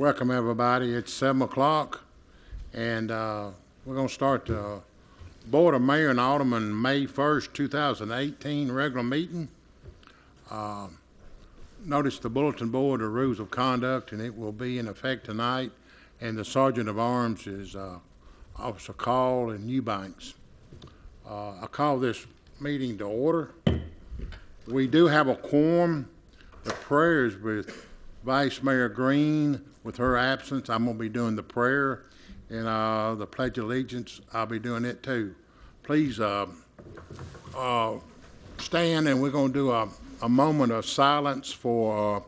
Welcome, everybody. It's 7 o'clock, and we're going to start the Board of Mayor and Aldermen May 1st, 2018 regular meeting. Notice the bulletin board, the rules of conduct, and it will be in effect tonight. And the Sergeant of Arms is Officer Call in Eubanks. I call this meeting to order. We do have a quorum. The prayer is with Vice Mayor Green. With her absence, I'm going to be doing the prayer, and the Pledge of Allegiance, I'll be doing it too. Please stand, and we're going to do a moment of silence for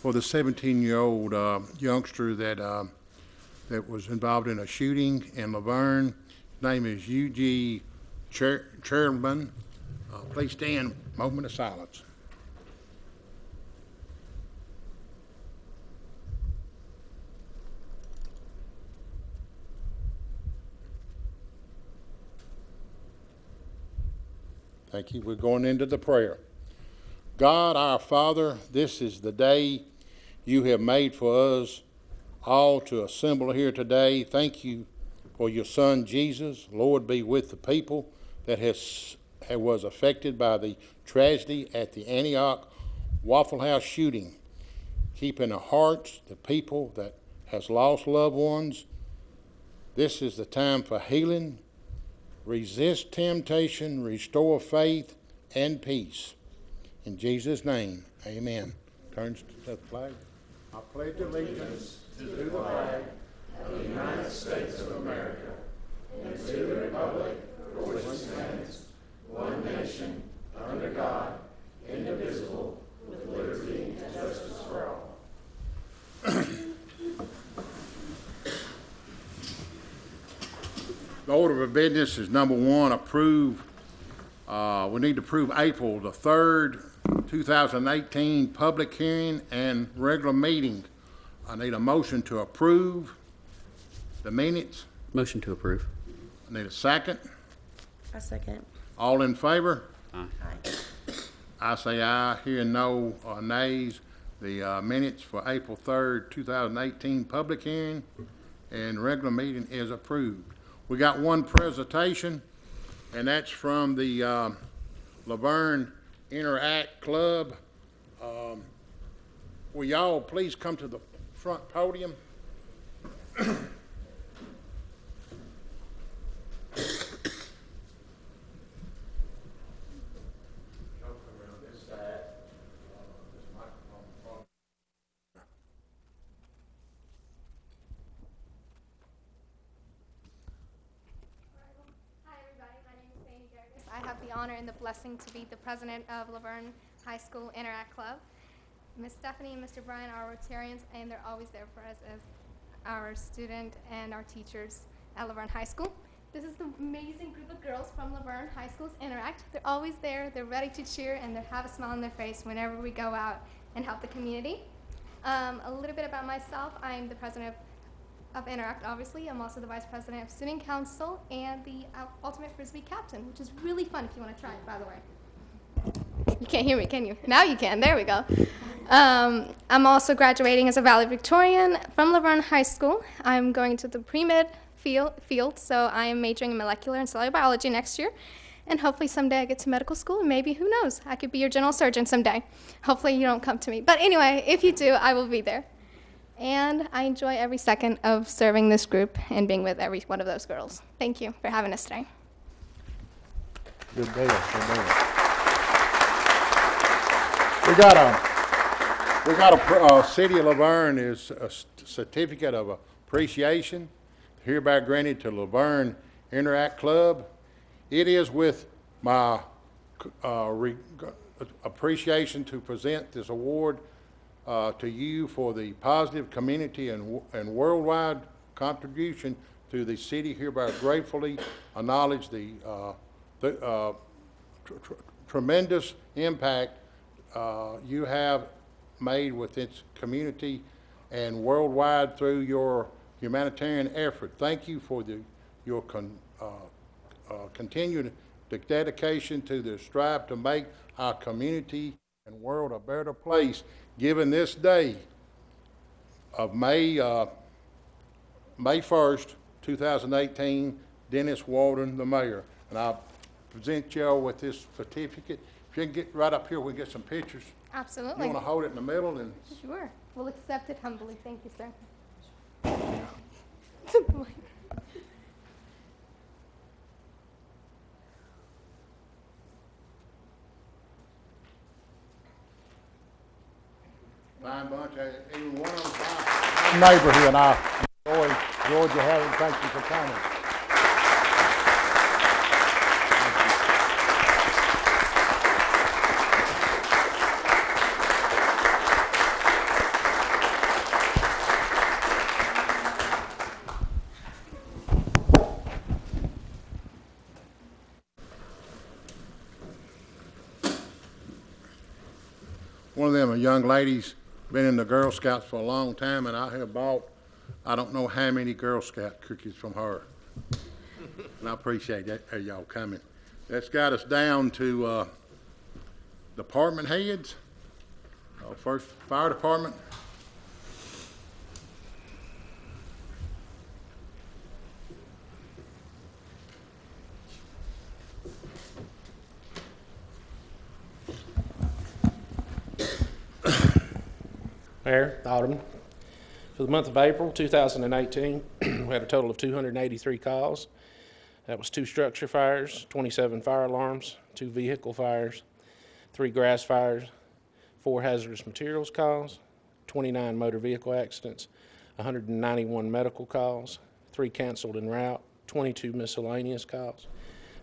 the 17-year-old youngster that was involved in a shooting in Laverne. His name is U.G. Chairman. Please stand. Moment of silence. Thank you. We're going into the prayer. God, our Father, this is the day you have made for us all to assemble here today. Thank you for your Son, Jesus. Lord, be with the people that was affected by the tragedy at the Antioch Waffle House shooting. Keep in the hearts the people that has lost loved ones. This is the time for healing. Resist temptation, restore faith and peace. In Jesus' name, amen. Turns to the flag. I pledge allegiance to the flag of the United States of America and to the republic for which it stands, one nation, under God, indivisible, with liberty and justice for all. The order of business is number one, approve. We need to approve April the 3rd, 2018 public hearing and regular meeting. I need a motion to approve the minutes. Motion to approve. I need a second. A second. All in favor? Aye. Aye. I say aye. Hearing no nays. The minutes for April 3rd, 2018 public hearing and regular meeting is approved. We got one presentation, and that's from the Vergne Interactive Club. Will y'all please come to the front podium? I have the honor and the blessing to be the president of Vergne High School Interactive Club. Ms. Stephanie and Mr. Brian are Rotarians, and they're always there for us as our student and our teachers at Vergne High School. This is the amazing group of girls from Vergne High School's Interact. They're always there, they're ready to cheer, and they have a smile on their face whenever we go out and help the community. A little bit about myself. I'm the president of Interact, obviously. I'm also the vice president of student council and the ultimate frisbee captain, which is really fun if you want to try it, by the way. You can't hear me, can you? Now you can. There we go. I'm also graduating as a valedictorian from Vergne High School. I'm going to the pre-med field, so I am majoring in molecular and cellular biology next year. And hopefully someday I get to medical school, and maybe, who knows, I could be your general surgeon someday. Hopefully you don't come to me. But anyway, if you do, I will be there. And I enjoy every second of serving this group and being with every one of those girls. Thank you for having us today. Good deal. Good deal. We got a City of Laverne is a certificate of appreciation hereby granted to Vergne Interactive Club. It is with my appreciation to present this award to you for the positive community and worldwide contribution to the city. Hereby gratefully acknowledge the tremendous impact you have made with its community and worldwide through your humanitarian effort. Thank you for your continued dedication to the strive to make our community and world a better place. Given this day, of May 1st, 2018, Dennis Walden, the mayor. And I'll present y'all with this certificate. If you can get right up here, we can get some pictures. Absolutely. You want to hold it in the middle and Sure. We'll accept it humbly. Thank you, sir. fine bunch. Even one of them fine. Neighbor here, and I enjoyed you having. Thank you for coming. One of them young ladies been in the Girl Scouts for a long time, and I have bought I don't know how many Girl Scout cookies from her. And I appreciate that, y'all coming. That's got us down to department heads. First, fire department. Mayor, Alderman, for the month of April 2018, we had a total of 283 calls. That was 2 structure fires, 27 fire alarms, 2 vehicle fires, 3 grass fires, 4 hazardous materials calls, 29 motor vehicle accidents, 191 medical calls, 3 canceled en route, 22 miscellaneous calls,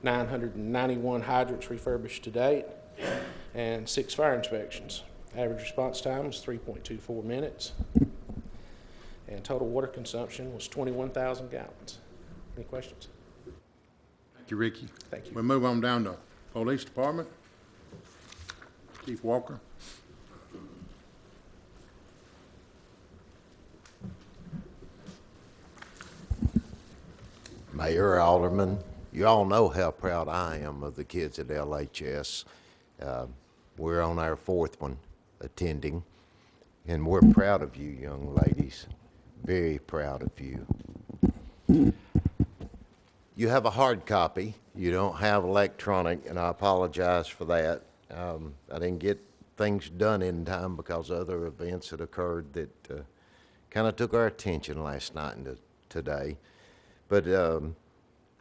991 hydrants refurbished to date, and 6 fire inspections. Average response time was 3.24 minutes, and total water consumption was 21,000 gallons. Any questions? Thank you, Ricky. Thank you. We'll move on down to Police Department. Chief Walker. Mayor, Alderman, you all know how proud I am of the kids at LHS. We're on our 4th one attending, and we're proud of you, young ladies. Very proud of you. You have a hard copy. You don't have electronic, and I apologize for that. I didn't get things done in time because other events had occurred that kind of took our attention last night and today. But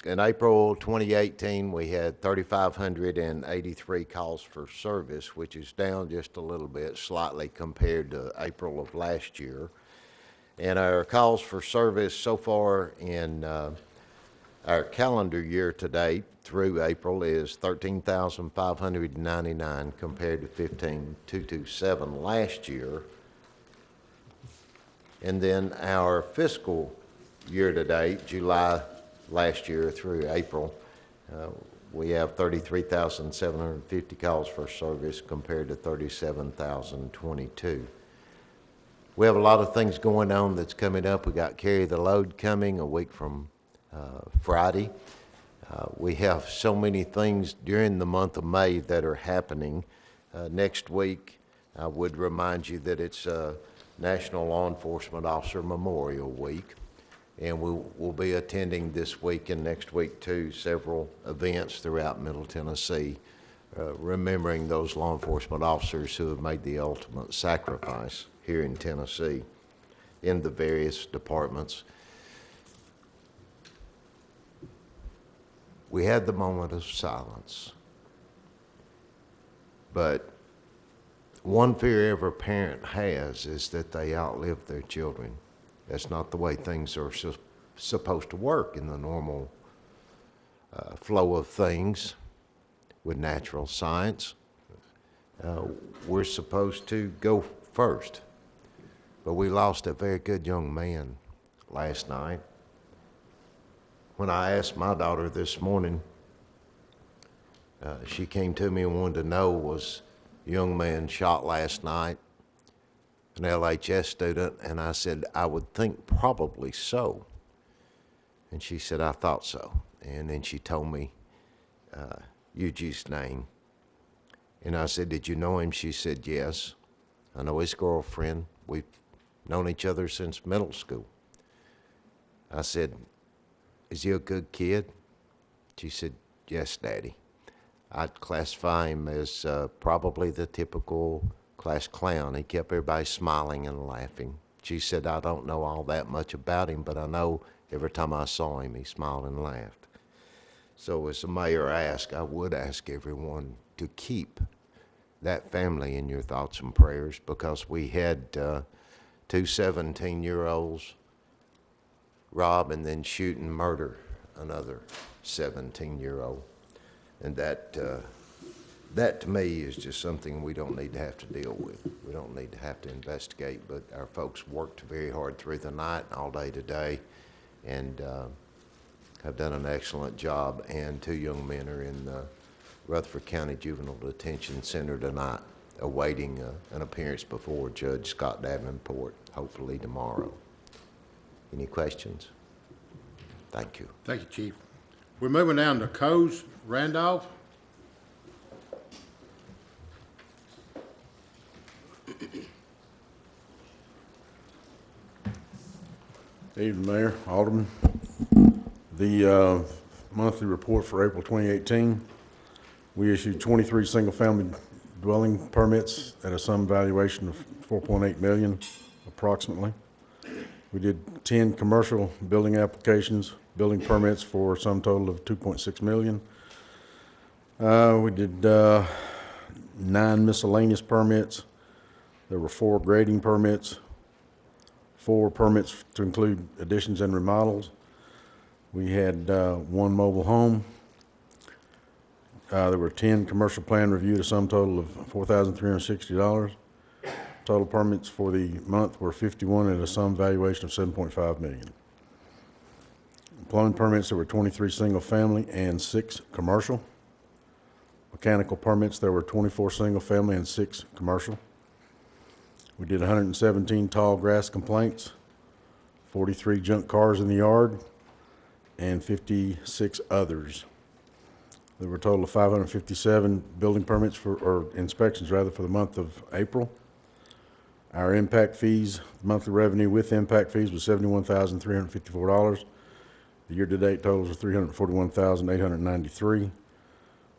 in April 2018, we had 3,583 calls for service, which is down just a little bit, slightly compared to April of last year. And our calls for service so far in our calendar year to date through April is 13,599 compared to 15,227 last year. And then our fiscal year to date, July last year through April, we have 33,750 calls for service compared to 37,022. We have a lot of things going on that's coming up. We got Carry the Load coming a week from Friday. We have so many things during the month of May that are happening. Next week, I would remind you that it's National Law Enforcement Officer Memorial Week. And we'll be attending this week and next week, too, several events throughout Middle Tennessee, remembering those law enforcement officers who have made the ultimate sacrifice here in Tennessee in the various departments. We had the moment of silence, but one fear every parent has is that they outlive their children. That's not the way things are supposed to work in the normal flow of things with natural science. We're supposed to go first. But we lost a very good young man last night. When I asked my daughter this morning, she came to me and wanted to know, was a young man shot last night? An LHS student, and I said, I would think probably so. And she said, I thought so. And then she told me Eugene's name. And I said, did you know him? She said, yes. I know his girlfriend. We've known each other since middle school. I said, is he a good kid? She said, yes, Daddy. I'd classify him as probably the typical class clown. He kept everybody smiling and laughing. She said, I don't know all that much about him, but I know every time I saw him, he smiled and laughed. So as the mayor asked, I would ask everyone to keep that family in your thoughts and prayers, because we had two 17-year-olds rob and then shoot and murder another 17-year-old. And that to me is just something we don't need to have to deal with. We don't need to have to investigate, but our folks worked very hard through the night and all day today, and have done an excellent job. And two young men are in the Rutherford County Juvenile Detention Center tonight, awaiting an appearance before Judge Scott Davenport, hopefully tomorrow. Any questions? Thank you. Thank you, Chief. We're moving down to Coes. Randolph? Evening, Mayor, Alderman. The monthly report for April 2018, we issued 23 single-family dwelling permits at a sum valuation of $4.8 million, approximately. We did 10 commercial building applications, building permits for a sum total of $2.6 million. We did 9 miscellaneous permits. There were 4 grading permits, 4 permits to include additions and remodels. We had 1 mobile home. There were 10 commercial plan reviewed, a sum total of $4,360. Total permits for the month were 51 at a sum valuation of $7.5 million. Plumbing permits, there were 23 single family and 6 commercial. Mechanical permits, there were 24 single family and 6 commercial. We did 117 tall grass complaints, 43 junk cars in the yard, and 56 others. There were a total of 557 building permits or inspections rather, for the month of April. Our impact fees, monthly revenue with impact fees was $71,354. The year-to-date totals are $341,893.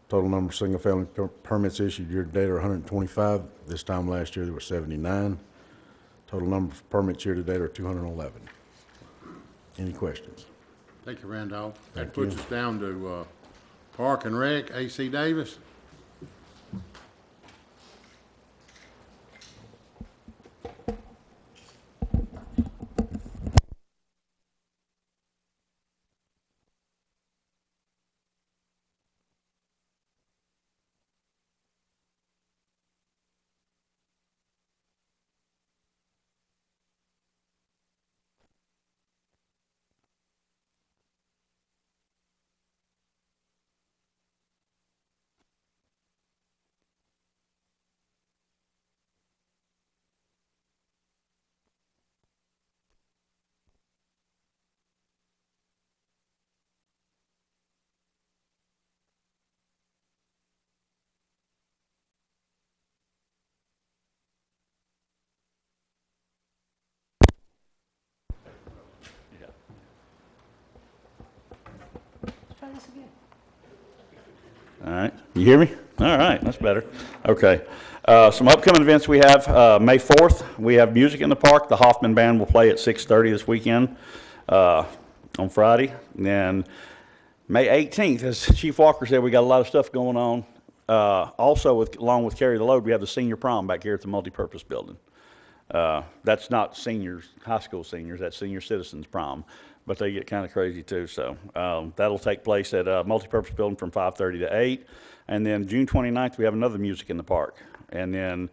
Total number of single-family permits issued year-to-date are 125. This time last year there were 79. Total number of permits year-to-date are 211. Any questions? Thank you, Randolph. Thank That puts you. us down to Park and Rec, A.C. Davis. All right, you hear me? All right, that's better. Okay, some upcoming events we have. May 4th, we have music in the park. The Hoffman Band will play at 6:30 this weekend on Friday. And then May 18th, as Chief Walker said, we got a lot of stuff going on. Also, along with Carry the Load, we have the senior prom back here at the multipurpose building. That's not seniors, high school seniors, that's senior citizens prom, but they get kind of crazy too. So that'll take place at a multipurpose building from 5:30 to 8. And then June 29th, we have another music in the park. And then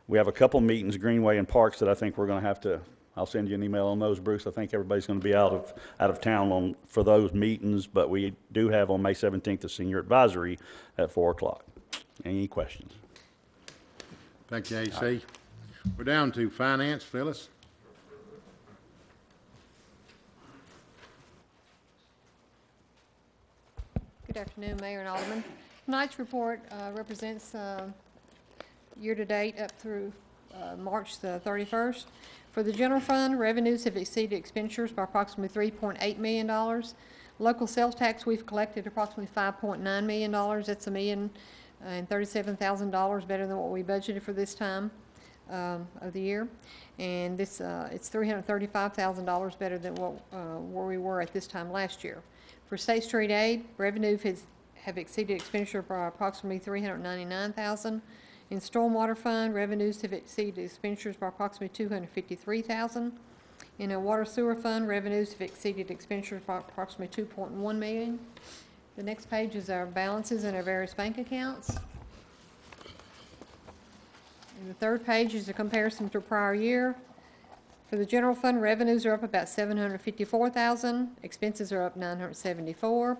we have a couple meetings, Greenway and Parks, that I think we're going to have to, I'll send you an email on those, Bruce. I think everybody's going to be out of town for those meetings, but we do have on May 17th the senior advisory at 4 o'clock. Any questions? Thank you, A.C. We're down to Finance. Phyllis? Good afternoon, Mayor and Alderman. Tonight's report represents year-to-date up through March the 31st. For the general fund, revenues have exceeded expenditures by approximately $3.8 million. Local sales tax, we've collected approximately $5.9 million. That's $1,037,000 better than what we budgeted for this time of the year. And this, it's $335,000 better than what, where we were at this time last year. For State Street Aid, revenue have exceeded expenditure by approximately $399,000. In Stormwater Fund, revenues have exceeded expenditures by approximately $253,000. In a Water Sewer Fund, revenues have exceeded expenditures by approximately $2.1 million. The next page is our balances in our various bank accounts. And the third page is a comparison to prior year. For the general fund, revenues are up about $754,000. Expenses are up $974,000.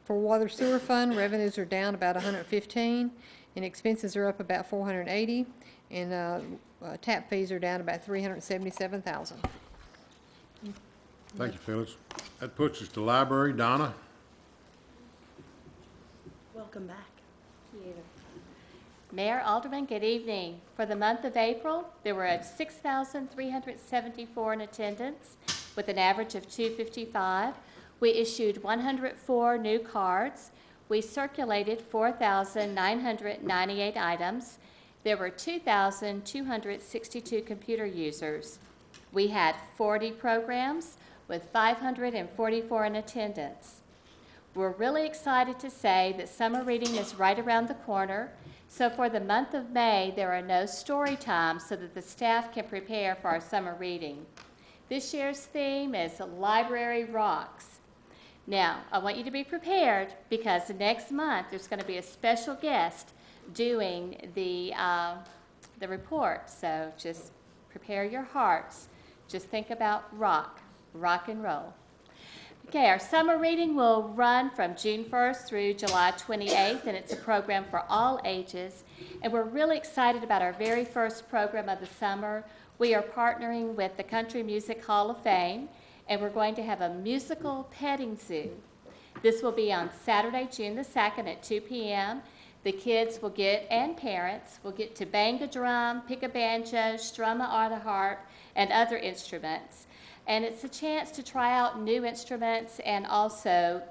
For water sewer fund, revenues are down about $115,000, and expenses are up about $480,000, and tap fees are down about $377,000. Thank you, Phyllis. That puts us to library. Donna? Welcome back. Thank you. Mayor Alderman, good evening. For the month of April, there were 6,374 in attendance with an average of 255. We issued 104 new cards. We circulated 4,998 items. There were 2,262 computer users. We had 40 programs with 544 in attendance. We're really excited to say that summer reading is right around the corner. So for the month of May, there are no story times so that the staff can prepare for our summer reading. This year's theme is Library Rocks. Now, I want you to be prepared because next month there's going to be a special guest doing the report. So just prepare your hearts. Just think about rock and roll. Okay, our summer reading will run from June 1st through July 28th, and it's a program for all ages. And we're really excited about our very first program of the summer. We are partnering with the Country Music Hall of Fame, and we're going to have a musical petting zoo. This will be on Saturday, June the 2nd at 2 p.m. The kids will get, and parents, will get to bang a drum, pick a banjo, strum a harp, and other instruments. And it's a chance to try out new instruments and also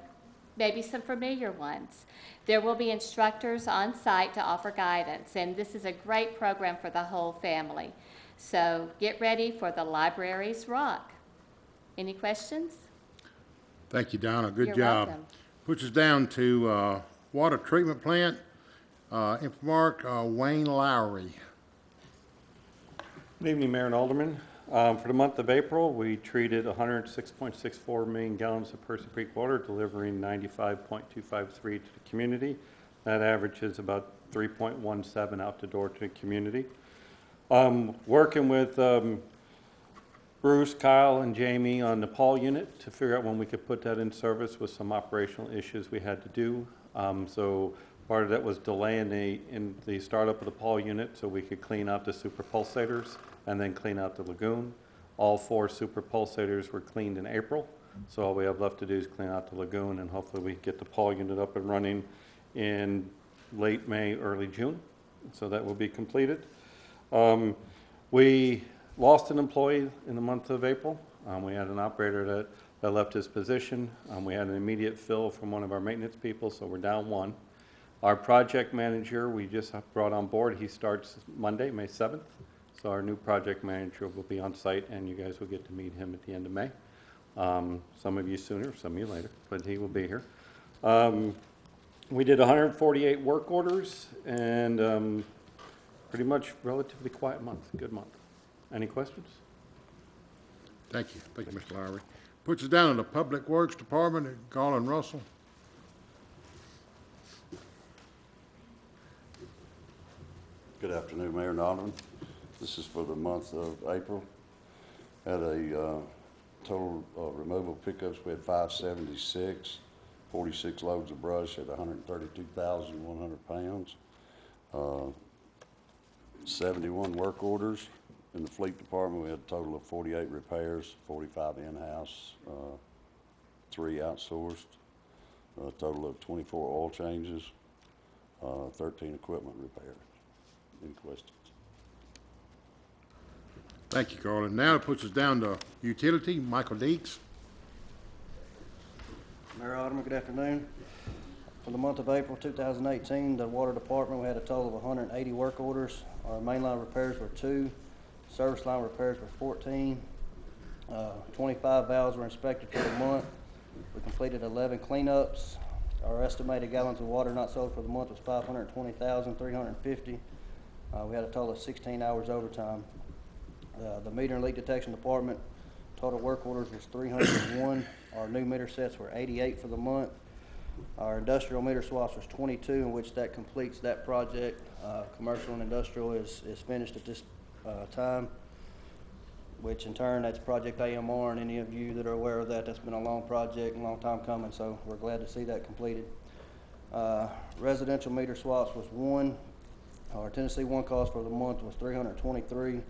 maybe some familiar ones. There will be instructors on site to offer guidance, and this is a great program for the whole family. So get ready for the Libraries Rock. Any questions? Thank you, Donna. Good You're job. welcome. Puts us down to water treatment plant. Infomark, Wayne Lowry. Good evening, Mayor and Alderman. For the month of April, we treated 106.64 million gallons of Percy Creek water, delivering 95.253 to the community. That average is about 3.17 out the door to the community. Working with Bruce, Kyle, and Jamie on the Paul unit to figure out when we could put that in service with some operational issues we had to do. So part of that was delaying the startup of the Paul unit so we could clean out the super pulsators and then clean out the lagoon. All 4 super pulsators were cleaned in April, so all we have left to do is clean out the lagoon, and hopefully we can get the Paul unit up and running in late May, early June. So that will be completed. We lost an employee in the month of April. We had an operator that left his position. We had an immediate fill from one of our maintenance people, so we're down 1. Our project manager, we just brought on board. He starts Monday, May 7th. So our new project manager will be on site, and you guys will get to meet him at the end of May. Some of you sooner, some of you later, but he will be here. We did 148 work orders, and pretty much relatively quiet month, good month. Any questions? Thank you. Thank you, Mr. Lowry. Puts us down in the Public Works Department, Garland Russell. Good afternoon, Mayor and Alderman. This is for the month of April. Had a total removal pickups. We had 576, 46 loads of brush at 132,100 pounds. 71 work orders. In the fleet department, we had a total of 48 repairs, 45 in-house, 3 outsourced, a total of 24 oil changes, 13 equipment repairs. Any questions? Thank you, Carl. And now it puts us down to utility, Michael Deeks. Mayor Alderman, good afternoon. For the month of April 2018, the Water Department, we had a total of 180 work orders. Our main line repairs were 2, service line repairs were 14, 25 valves were inspected for the month. We completed 11 cleanups. Our estimated gallons of water not sold for the month was 520,350. We had a total of 16 hours overtime. The meter and leak detection department, total work orders was 301. Our new meter sets were 88 for the month. Our industrial meter swaps was 22, in which that completes that project. Commercial and industrial is finished at this time, which in turn, that's Project AMR, and any of you that are aware of that, that's been a long project, a long time coming, so we're glad to see that completed. Residential meter swaps was 1. Our Tennessee 1 cost for the month was 323.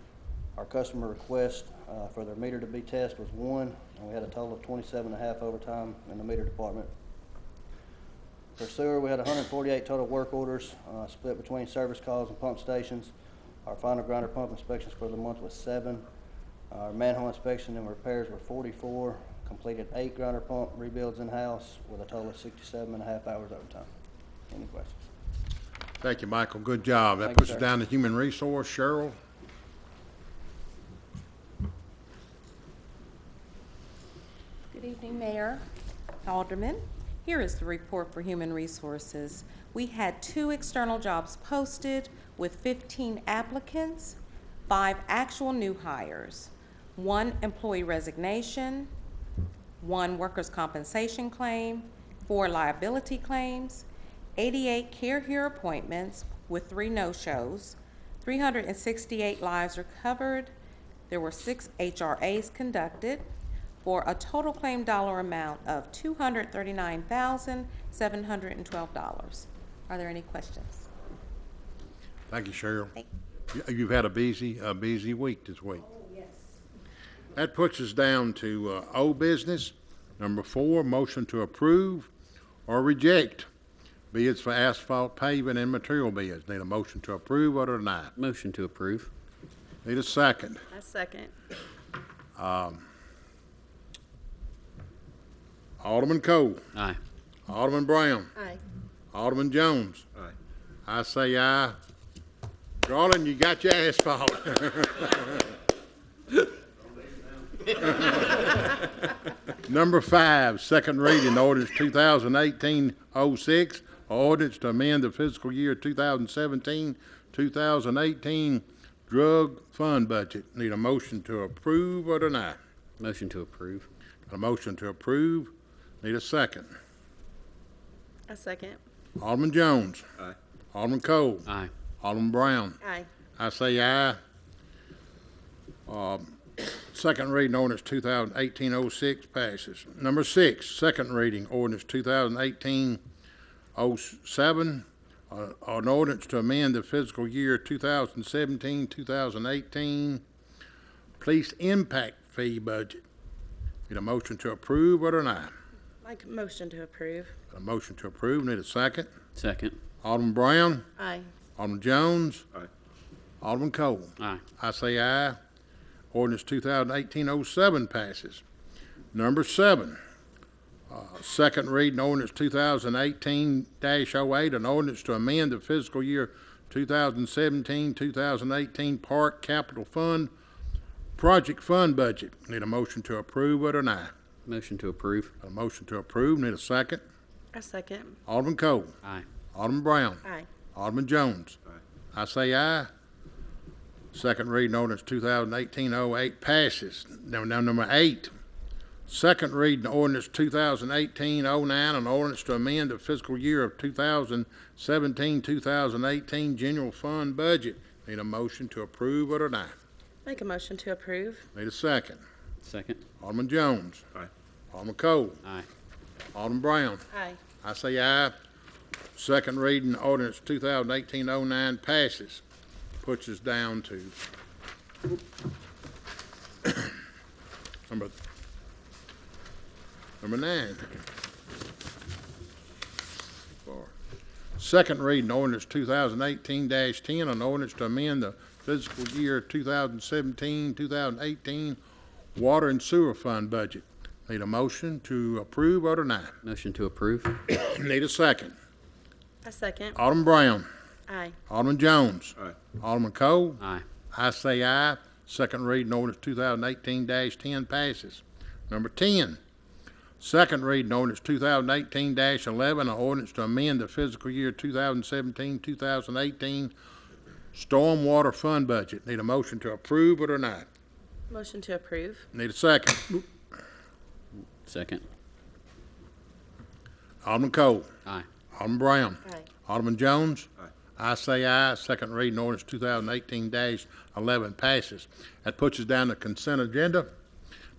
Our customer request for their meter to be tested was 1, and we had a total of 27.5 overtime in the meter department. For sewer, we had 148 total work orders, split between service calls and pump stations. Our final grinder pump inspections for the month was 7. Our manhole inspection and repairs were 44. Completed 8 grinder pump rebuilds in-house with a total of 67.5 hours overtime. Any questions? Thank you, Michael. Good job. That Thank you, puts us sir. down to human resource. Cheryl? Good evening, Mayor, Alderman. Here is the report for Human Resources. We had 2 external jobs posted with 15 applicants, 5 actual new hires, 1 employee resignation, 1 workers' compensation claim, 4 liability claims, 88 care here appointments with 3 no-shows, 368 lives are covered. There were 6 HRAs conducted, for a total claim dollar amount of $239,712. Are there any questions? Thank you, Cheryl. Thank You've had a busy week this week. Oh, yes. That puts us down to old business. Number 4, motion to approve or reject bids for asphalt paving and material bids. Need a motion to approve or deny. Motion to approve. Need a second. I second. Alderman Cole. Aye. Alderman Brown. Aye. Alderman Jones. Aye. I say aye. Garland, you got your asphalt. Number 5, second reading, ordinance 2018-06, ordinance to amend the fiscal year 2017-2018 drug fund budget. Need a motion to approve or deny. Motion to approve. A motion to approve. Need a second. I second. Alderman Jones. Aye. Alderman Cole. Aye. Alderman Brown. Aye. I say aye. Second reading ordinance 2018-06 passes. Number 6, second reading ordinance 2018-07, an ordinance to amend the fiscal year 2017-2018 police impact fee budget. Need a motion to approve or deny? Make a motion to approve. A motion to approve. Need a second. Second. Alderman Brown. Aye. Alderman Jones. Aye. Alderman Cole. Aye. I say aye. Ordinance 2018-07 passes. Number 7, second reading ordinance 2018-08, an ordinance to amend the fiscal year 2017-2018 Park Capital Fund Project Fund budget. Need a motion to approve or deny? Motion to approve. A motion to approve. Need a second. I second. Alderman Cole. Aye. Alderman Brown. Aye. Alderman Jones. Aye. I say aye. Second reading ordinance 2018-08 passes. Now number 8, second reading ordinance 2018-09, an ordinance to amend the fiscal year of 2017-2018 general fund budget. Need a motion to approve or deny? Make a motion to approve. Need a second. Second. Alderman Jones. Aye. Alderman Cole. Aye. Alderman Brown. Aye. I say aye. Second reading ordinance 2018-09 passes. Puts us down to number 9. Second reading ordinance 2018-10, an ordinance to amend the fiscal year 2017, 2018 water and sewer fund budget. Need a motion to approve or deny? Motion to approve. Need a second. I second. Alderman Brown. Aye. Alderman Jones. Aye. Alderman Cole. Aye. I say aye. Second reading ordinance 2018-10 passes. Number 10, second reading ordinance 2018-11, an ordinance to amend the fiscal year 2017-2018 stormwater fund budget. Need a motion to approve or deny? Motion to approve. Need a second. Second. Alderman Cole. Aye. Alderman Brown. Aye. Alderman Jones. Aye. I say aye. Second reading ordinance 2018-11 passes. That puts us down the consent agenda.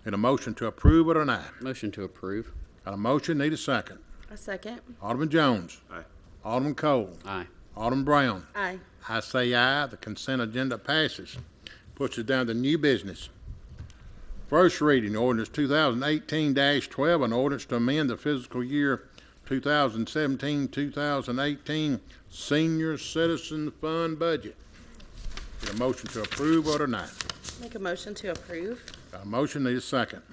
Need a motion to approve or deny? Motion to approve. Got a motion, need a second. I second. Alderman Jones. Aye. Alderman Cole. Aye. Alderman Brown. Aye. I say aye. The consent agenda passes. Puts us down to new business. First reading, ordinance 2018-12, an ordinance to amend the fiscal year 2017-2018 senior citizen fund budget. Get a motion to approve or deny? Make a motion to approve. Got a motion, need a second.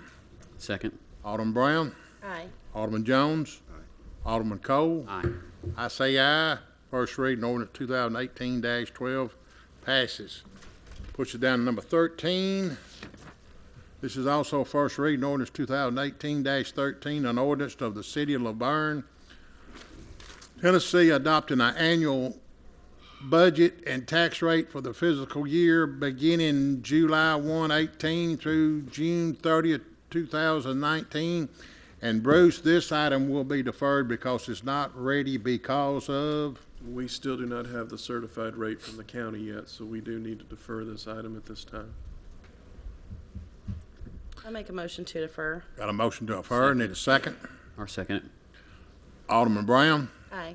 Second. Alderman Brown. Aye. Alderman Jones. Aye. Alderman Cole. Aye. I say aye. First reading ordinance 2018-12 passes. Puts it down to number 13. This is also first reading ordinance 2018-13, an ordinance of the City of Laverne, Tennessee, adopting an annual budget and tax rate for the fiscal year beginning July 1, 18 through June 30th, 2019. And Bruce, this item will be deferred because it's not ready because of? We still do not have the certified rate from the county yet, so we do need to defer this item at this time. I make a motion to defer. Got a motion to defer, need a second. Or second it. Alderman Brown, Aye.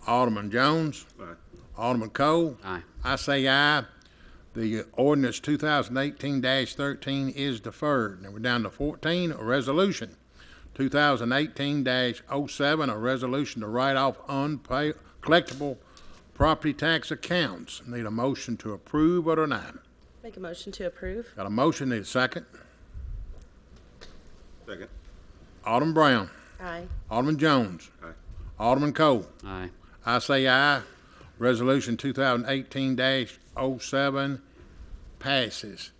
Alderman Jones, Aye. Alderman Cole. Aye. I say aye. The ordinance 2018-13 is deferred. Now we're down to 14, a resolution. 2018-07, a resolution to write off collectible property tax accounts. Need a motion to approve or deny? Make a motion to approve. Got a motion, need a second. Second. Alderman Brown, Aye. Alderman Jones, Aye. Alderman Cole. Aye. I say aye. Resolution 2018-07 passes.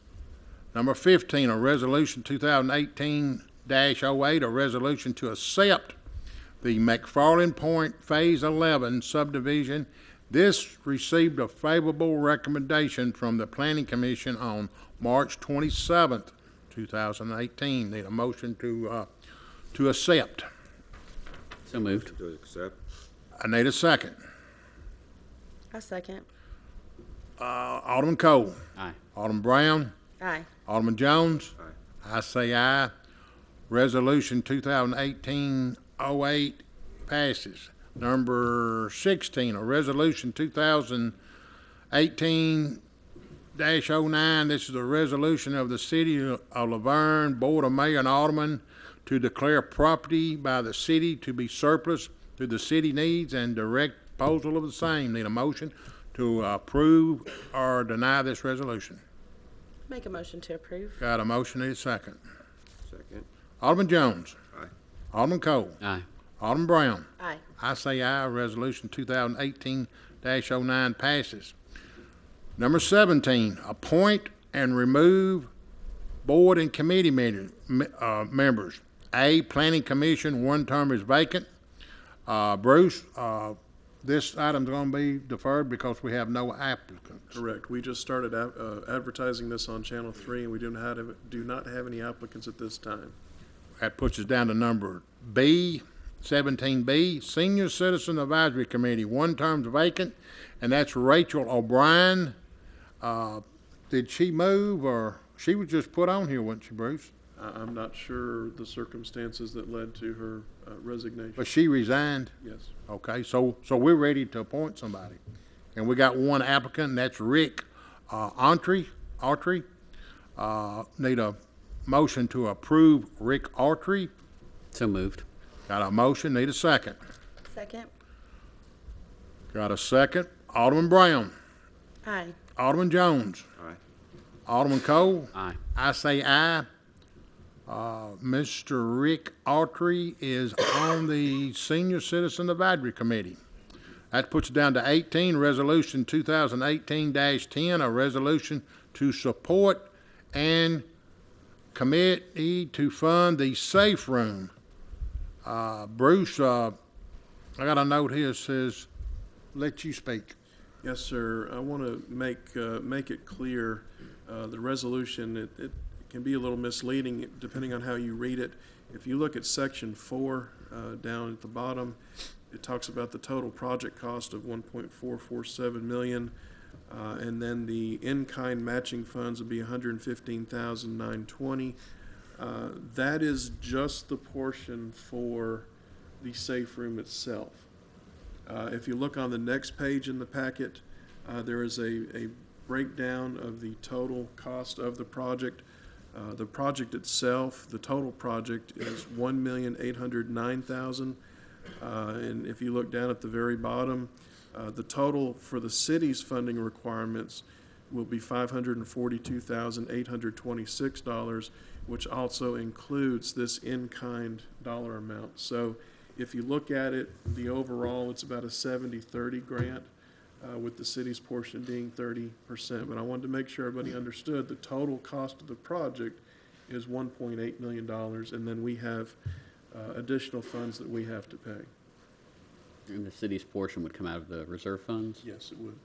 Number 15, a resolution 2018-08, a resolution to accept the McFarlin Pointe Phase 11 subdivision. This received a favorable recommendation from the Planning Commission on March 27th, 2018. Need a motion to accept. So moved. To accept. I need a second. I second. Alderman Cole. Aye. Alderman Brown. Aye. Alderman Jones. Aye. I say aye. Resolution 2018-08 passes. Number 16, a resolution 2018-09. This is a resolution of the City of Laverne Board of Mayor and Aldermen to declare property by the city to be surplus to the city needs and direct disposal of the same. Need a motion to approve or deny this resolution. Make a motion to approve. Got a motion, need a second. Second. Alderman Jones. Aye. Alderman Cole. Aye. Alderman Brown. Aye. I say aye. Resolution 2018-09 passes. Number 17, appoint and remove board and committee members. A, Planning Commission, one term is vacant. Bruce, this item's going to be deferred because we have no applicants. Correct. We just started advertising this on Channel 3, and we do not have any applicants at this time. That puts us down to number B, 17B, Senior Citizen Advisory Committee, one term's vacant, and that's Rachel O'Brien. Did she move, or she was just put on here, wasn't she, Bruce? I'm not sure the circumstances that led to her resignation. But she resigned? Yes. Okay, so we're ready to appoint somebody. And we got one applicant, and that's Rick Autry. Need a motion to approve Rick Autry. So moved. Got a motion, need a second. Second. Got a second. Alderman Brown. Aye. Alderman Jones. Aye. Alderman Cole. Aye. I say aye. Mr. Rick Autry is on the Senior Citizen Advisory Committee. That puts it down to 18, Resolution 2018-10, a resolution to support and committee to fund the safe room. Bruce, I got a note here that says, let you speak. Yes, sir. I want to make it clear, the resolution, it can be a little misleading depending on how you read it. If you look at section 4, down at the bottom, it talks about the total project cost of $1.447 million, and then the in-kind matching funds would be $115,920. That is just the portion for the safe room itself. If you look on the next page in the packet, there is a breakdown of the total cost of the project. The project itself, the total project is $1,809,000. And if you look down at the very bottom, the total for the city's funding requirements will be $542,826, which also includes this in-kind dollar amount. So if you look at it, the overall, it's about a 70-30 grant, with the city's portion being 30%. But I wanted to make sure everybody understood the total cost of the project is $1.8 million, and then we have additional funds that we have to pay. And the city's portion would come out of the reserve funds? Yes, it would.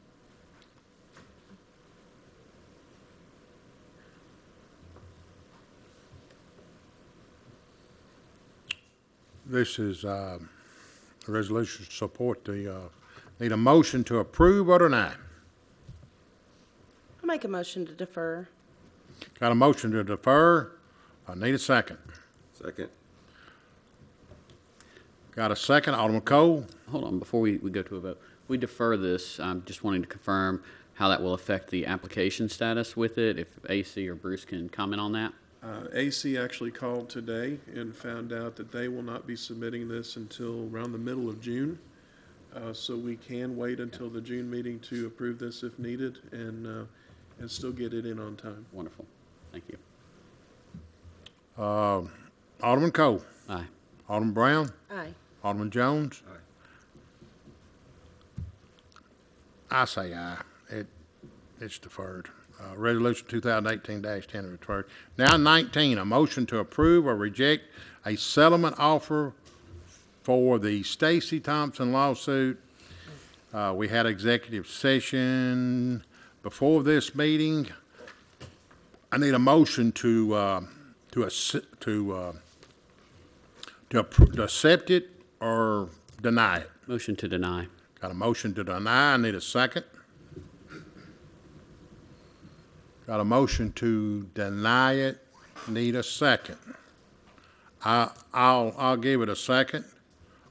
This is a resolution to support the, need a motion to approve or deny. I'll make a motion to defer. Got a motion to defer. I need a second. Second. Got a second. Alderman Cole. Hold on, before we go to a vote. We defer this, I'm just wanting to confirm how that will affect the application status with it, if AC or Bruce can comment on that. AC actually called today and found out that they will not be submitting this until around the middle of June. So we can wait until the June meeting to approve this if needed, and still get it in on time. Wonderful, thank you. Alderman Cole. Aye. Alderman Brown. Aye. Alderman Jones. Aye. I say aye. It's deferred. Resolution 2018-10 is deferred. Now 19, a motion to approve or reject a settlement offer for the Stace Thompson lawsuit. We had executive session before this meeting. I need a motion to accept it or deny it. Motion to deny. Got a motion to deny. I need a second. Got a motion to deny it. Need a second. I'll give it a second.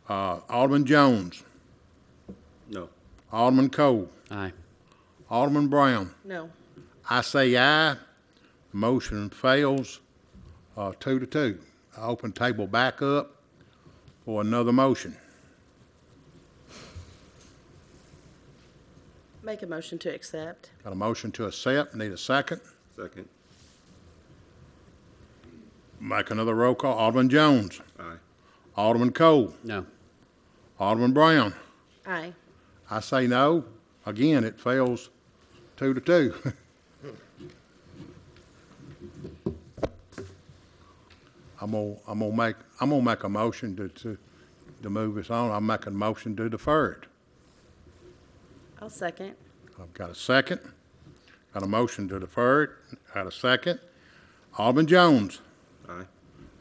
Alderman Jones. No. Alderman Cole. Aye. Alderman Brown. No. I say aye. Motion fails, 2-2. I open table back up for another motion. Make a motion to accept. Got a motion to accept. Need a second. Second. Make another roll call. Alderman Jones. Aye. Alderman Cole. No. Alderman Brown. Aye. I say no. Again, it fails 2-2. I'm gonna make a motion to move this on. I'm making a motion to defer it. I'll second. I've got a second. Got a motion to defer it. Got a second. Alderman Jones. Aye.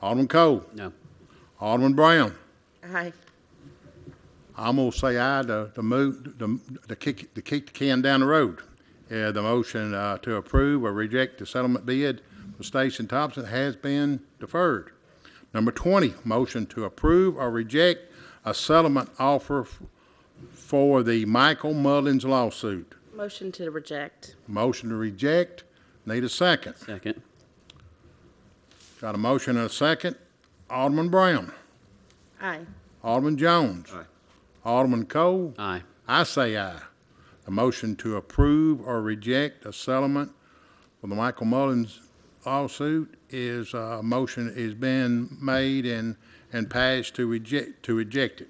Alderman Cole. No. Alderman Brown. Aye. I'm gonna say aye to kick the can down the road. The motion to approve or reject the settlement bid for Stace and Thompson has been deferred. Number 20, motion to approve or reject a settlement offer for the Michael Mullins lawsuit. Motion to reject. Motion to reject. Need a second. Second. Got a motion and a second. Alderman Brown. Aye. Alderman Jones. Aye. Alderman Cole. Aye. I say aye. A motion to approve or reject a settlement for the Michael Mullins lawsuit is, motion is being made and passed to reject it.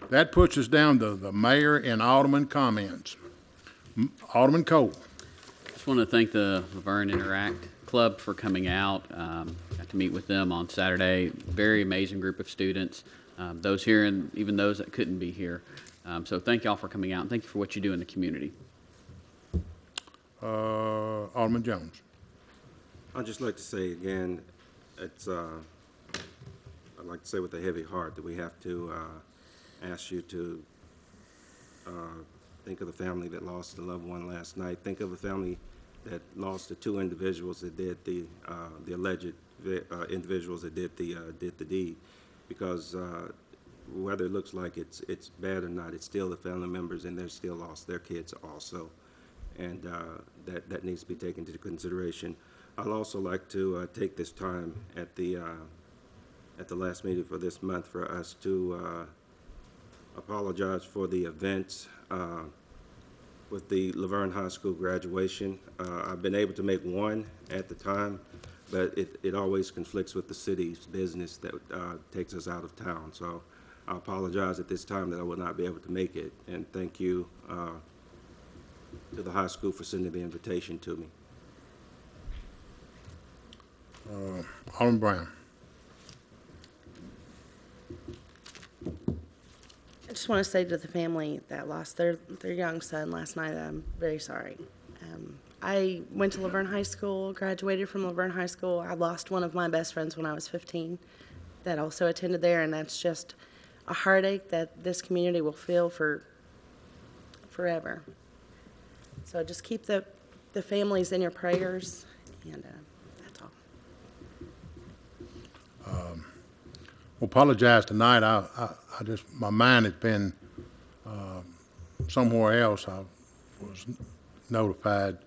That puts us down to the mayor and alderman comments. Alderman Cole. Just want to thank the Vergne Interactive Club for coming out. Got to meet with them on Saturday. Very amazing group of students, those here and even those that couldn't be here. So thank y'all for coming out, and thank you for what you do in the community. Alderman Jones. I'd just like to say again, it's, I'd like to say with a heavy heart that we have to ask you to think of the family that lost a loved one last night. Think of the family that lost the two individuals that did the alleged individuals that did the deed. Because whether it looks like it's bad or not, it's still the family members, and they're still lost their kids also, and that needs to be taken into consideration. I'd also like to take this time at the last meeting for this month for us to apologize for the events with the Vergne High School graduation. I've been able to make one at the time, but it always conflicts with the city's business that takes us out of town. So I apologize at this time that I will not be able to make it, and thank you to the high school for sending the invitation to me. Alderman Brown. I just want to say to the family that lost their young son last night, I'm very sorry. I went to Vergne High School, graduated from Vergne High School. I lost one of my best friends when I was 15 that also attended there, and that's just a heartache that this community will feel for forever. So just keep the families in your prayers, and that's all. Apologize tonight. I just, my mind has been somewhere else. I was notified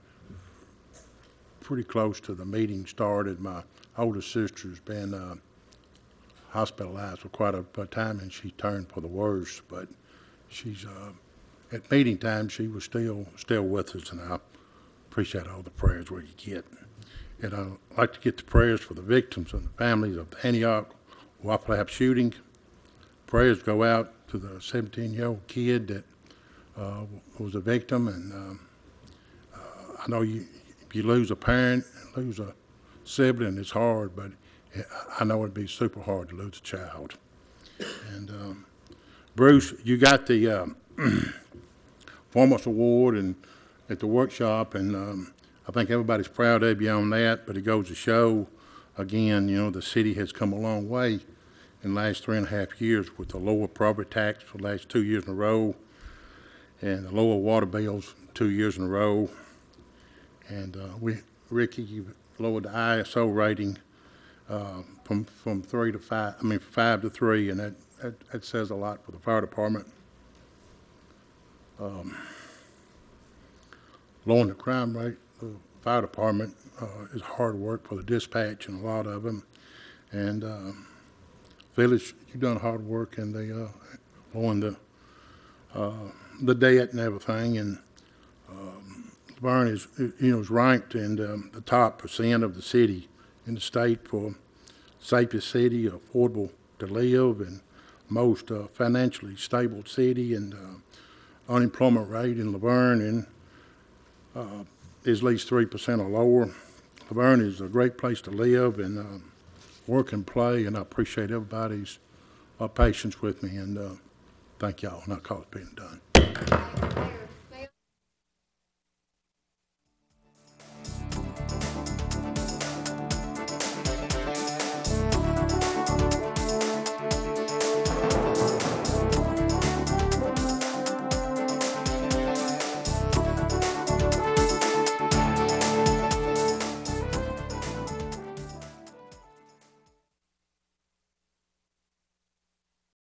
pretty close to the meeting started. My oldest sister's been hospitalized for quite a time, and she turned for the worse. But she's at meeting time. She was still with us, and I appreciate all the prayers we could get. And I'd like to get the prayers for the victims and the families of the Antioch Waffle shooting. Prayers go out to the 17-year-old kid that was a victim, and I know if you lose a parent, lose a sibling, it's hard, but I know it'd be super hard to lose a child. And Bruce, you got the Foremost Award and at the workshop, and I think everybody's proud of you on that, but it goes to show, again, you know, the city has come a long way in the last 3.5 years with the lower property tax for the last 2 years in a row, and the lower water bills 2 years in a row. And Ricky, you lowered the ISO rating from 3 to 5, I mean 5 to 3, and that says a lot for the fire department. Lowering the crime rate, the fire department is hard work for the dispatch and a lot of them. And Phyllis, you've done hard work in the lowering the debt and everything. And Vergne is, is ranked in the top % of the city in the state for safest city, affordable to live, and most financially stable city, and unemployment rate in Vergne is at least 3% or lower. Vergne is a great place to live and work and play, and I appreciate everybody's patience with me, and thank y'all, and I call it being done.